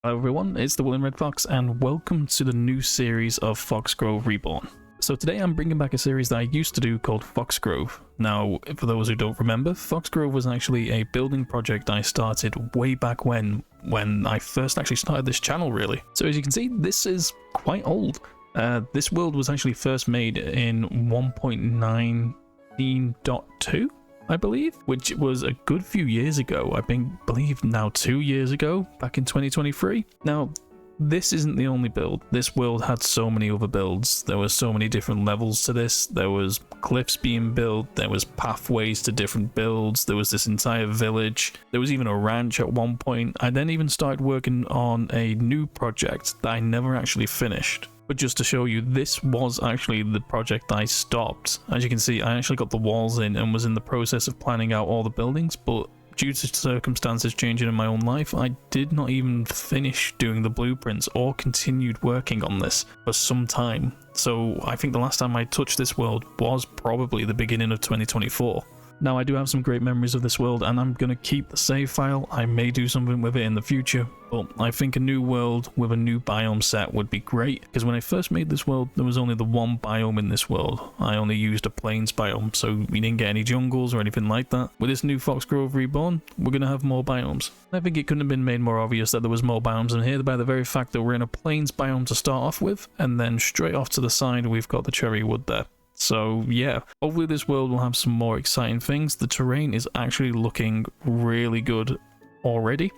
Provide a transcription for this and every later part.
Hello everyone, it's the William Red Fox and welcome to the new series of Foxgrove Reborn. So today I'm bringing back a series that I used to do called Foxgrove. Now, for those who don't remember, Foxgrove was actually a building project I started way back when I first actually started this channel really. So as you can see, this is quite old. This world was actually first made in 1.19.2. I believe, which was a good few years ago. I believe now 2 years ago, back in 2023. Now, this isn't the only build. This world had so many other builds. There were so many different levels to this. There was cliffs being built. There was pathways to different builds. There was this entire village. There was even a ranch at one point. I then even started working on a new project that I never actually finished. But just to show you, this was actually the project I stopped. As you can see, I actually got the walls in and was in the process of planning out all the buildings, but due to circumstances changing in my own life, I did not even finish doing the blueprints or continued working on this for some time. So I think the last time I touched this world was probably the beginning of 2024. Now, I do have some great memories of this world and I'm going to keep the save file. I may do something with it in the future, but I think a new world with a new biome set would be great, because when I first made this world, there was only the one biome in this world. I only used a plains biome, so we didn't get any jungles or anything like that. With this new Foxgrove Reborn, we're going to have more biomes. I think it couldn't have been made more obvious that there was more biomes in here by the very fact that we're in a plains biome to start off with, and then straight off to the side we've got the cherry wood there. So yeah, hopefully this world will have some more exciting things. The terrain is actually looking really good already.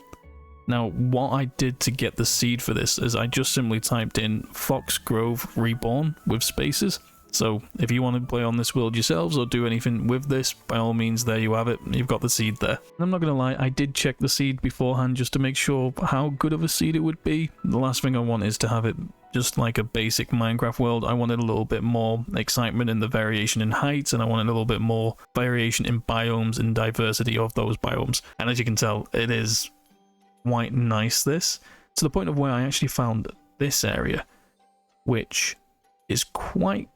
Now, what I did to get the seed for this is I just simply typed in Foxgrove Reborn with spaces. So if you want to play on this world yourselves or do anything with this, by all means, there you have it. You've got the seed there. And I'm not going to lie, I did check the seed beforehand just to make sure how good of a seed it would be. The last thing I want is to have it just like a basic Minecraft world. I wanted a little bit more excitement in the variation in heights, and I wanted a little bit more variation in biomes and diversity of those biomes. And as you can tell, it is quite nice, this, to the point of where I actually found this area, which is quite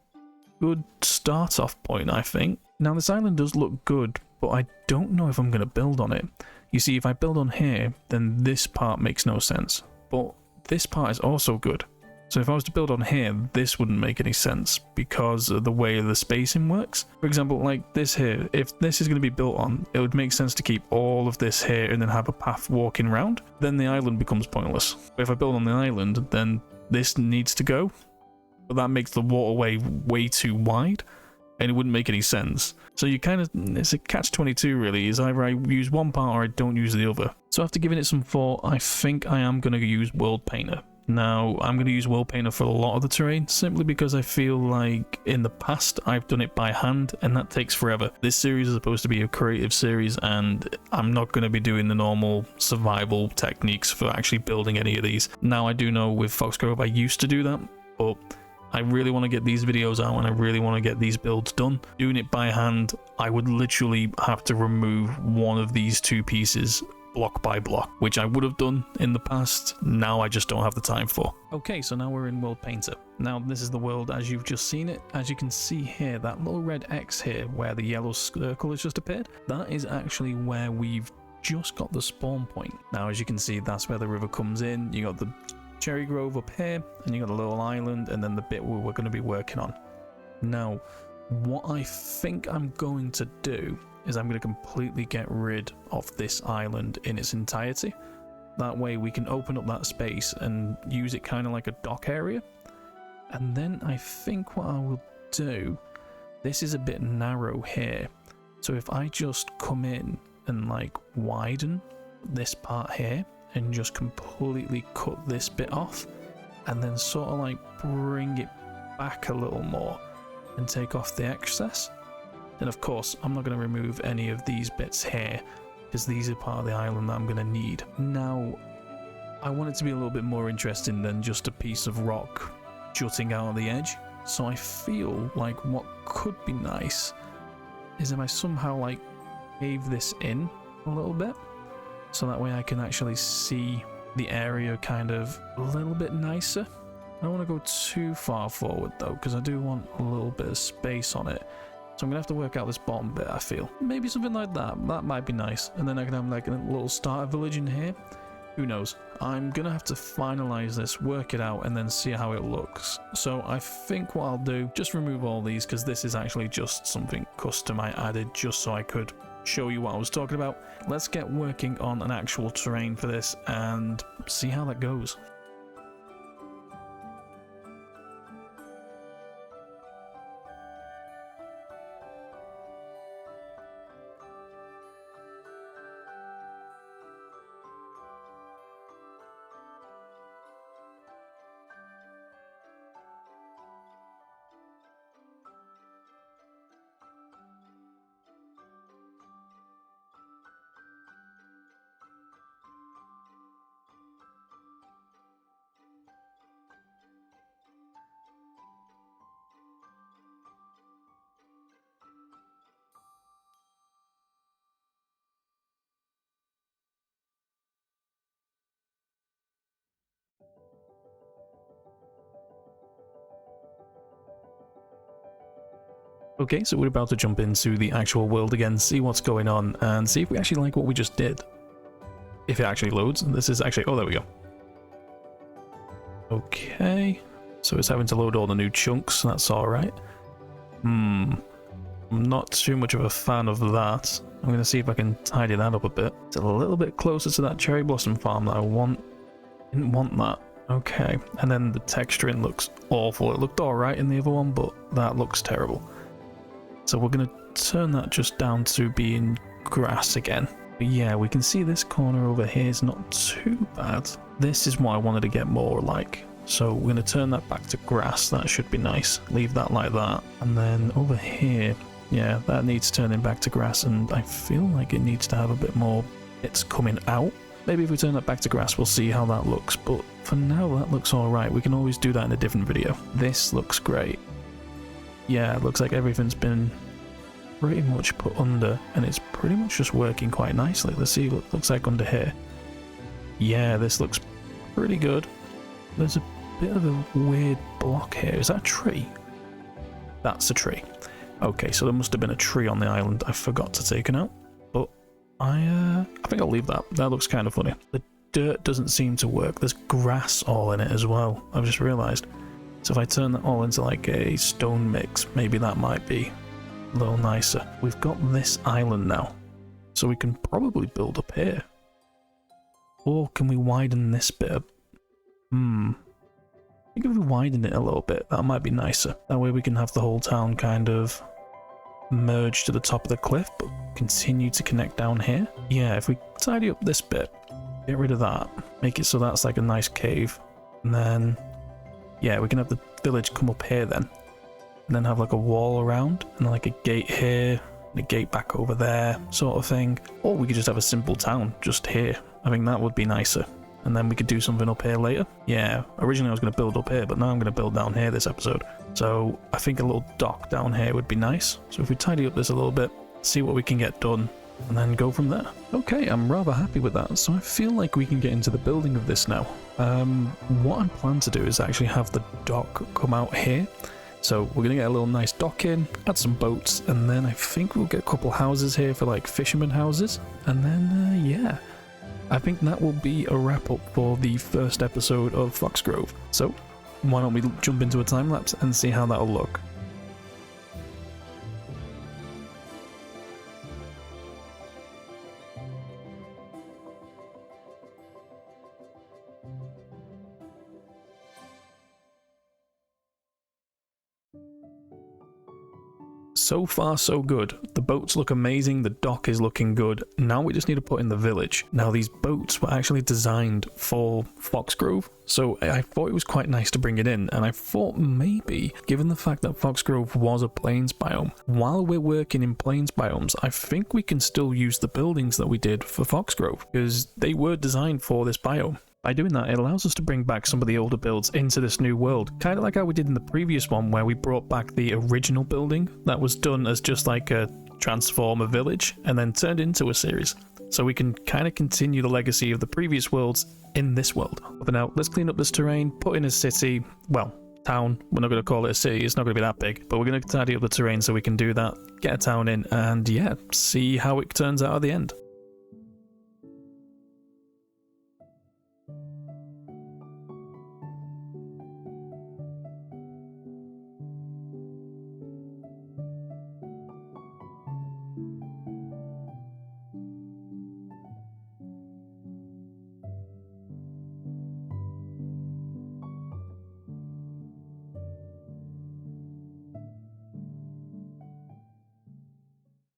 good start off point, I think. Now, this island does look good, but I don't know if I'm going to build on it. You see, if I build on here, then this part makes no sense, but this part is also good. So if I was to build on here, this wouldn't make any sense because of the way the spacing works. For example, like this here, if this is going to be built on, it would make sense to keep all of this here and then have a path walking around. Then the island becomes pointless. But if I build on the island, then this needs to go. But that makes the waterway way too wide and it wouldn't make any sense. So you kind of, it's a catch-22 really, is either I use one part or I don't use the other. So after giving it some thought, I think I am going to use World Painter. Now, I'm going to use World Painter for a lot of the terrain, simply because I feel like in the past I've done it by hand and that takes forever. This series is supposed to be a creative series and I'm not going to be doing the normal survival techniques for actually building any of these. Now, I do know with Foxgrove I used to do that, but I really want to get these videos out and I really want to get these builds done. Doing it by hand, I would literally have to remove one of these two pieces block by block, which I would have done in the past. Now I just don't have the time for. Okay, so now we're in World Painter. Now this is the world as you've just seen it. As you can see here, that little red X here where the yellow circle has just appeared, that is actually where we've just got the spawn point. Now as you can see, that's where the river comes in. You got the cherry grove up here and you got a little island and then the bit where we're going to be working on. Now what I think I'm going to do is I'm going to completely get rid of this island in its entirety. That way we can open up that space and use it kind of like a dock area. And then I think what I will do, this is a bit narrow here. So if I just come in and like widen this part here and just completely cut this bit off and then sort of like bring it back a little more and take off the excess. And of course, I'm not going to remove any of these bits here because these are part of the island that I'm going to need. Now, I want it to be a little bit more interesting than just a piece of rock jutting out of the edge. So I feel like what could be nice is if I somehow like cave this in a little bit. So that way I can actually see the area kind of a little bit nicer. I don't want to go too far forward though, because I do want a little bit of space on it. So I'm going to have to work out this bottom bit, I feel. Maybe something like that. That might be nice. And then I can have like a little starter village in here. Who knows? I'm gonna have to finalize this, work it out, and then see how it looks. So I think what I'll do, just remove all these, because this is actually just something custom I added just so I could show you what I was talking about. Let's get working on an actual terrain for this and see how that goes. Okay, so we're about to jump into the actual world again, see what's going on, and see if we actually like what we just did. If it actually loads. This is actually... oh, there we go. Okay, so it's having to load all the new chunks, that's alright. I'm not too much of a fan of that. I'm going to see if I can tidy that up a bit. It's a little bit closer to that cherry blossom farm that I want. Didn't want that. Okay, and then the texturing looks awful. It looked alright in the other one, but that looks terrible. So we're going to turn that just down to being grass again. But yeah, we can see this corner over here is not too bad. This is what I wanted to get more like. So we're going to turn that back to grass. That should be nice. Leave that like that. And then over here, yeah, that needs turning back to grass. And I feel like it needs to have a bit more bits coming out. Maybe if we turn that back to grass, we'll see how that looks. But for now, that looks alright. We can always do that in a different video. This looks great. Yeah, it looks like everything's been pretty much put under, and it's pretty much just working quite nicely. Let's see what it looks like under here. Yeah, this looks pretty good. There's a bit of a weird block here. Is that a tree? That's a tree. Okay, so there must have been a tree on the island I forgot to take it out. But I think I'll leave that. That looks kind of funny. The dirt doesn't seem to work. There's grass all in it as well. I've just realised. So if I turn that all into like a stone mix, maybe that might be a little nicer. We've got this island now, so we can probably build up here. Or can we widen this bit up? I think if we widen it a little bit, that might be nicer. That way we can have the whole town kind of merge to the top of the cliff, but continue to connect down here. Yeah, if we tidy up this bit, get rid of that, make it so that's like a nice cave, and then yeah, we can have the village come up here then, and then have like a wall around, and like a gate here, and a gate back over there, sort of thing. Or we could just have a simple town just here. I think that would be nicer. And then we could do something up here later. Yeah, originally I was going to build up here, but now I'm going to build down here this episode. So I think a little dock down here would be nice. So if we tidy up this a little bit, see what we can get done, and then go from there. Okay, I'm rather happy with that. So I feel like we can get into the building of this now. What I plan to do is actually have the dock come out here. So we're going to get a little nice dock in, add some boats, and then I think we'll get a couple houses here for like fisherman houses. And then, yeah, I think that will be a wrap up for the first episode of Foxgrove. So why don't we jump into a time lapse and see how that'll look. So far so good. The boats look amazing, the dock is looking good. Now we just need to put in the village. Now these boats were actually designed for Foxgrove, so I thought it was quite nice to bring it in, and I thought maybe, given the fact that Foxgrove was a plains biome, while we're working in plains biomes, I think we can still use the buildings that we did for Foxgrove, because they were designed for this biome. By doing that, it allows us to bring back some of the older builds into this new world, kind of like how we did in the previous one where we brought back the original building that was done as just like a transformer village and then turned into a series. So we can kind of continue the legacy of the previous worlds in this world. But now, let's clean up this terrain, put in a city, well, town. We're not going to call it a city, it's not going to be that big, but we're going to tidy up the terrain so we can do that, get a town in, and yeah, see how it turns out at the end.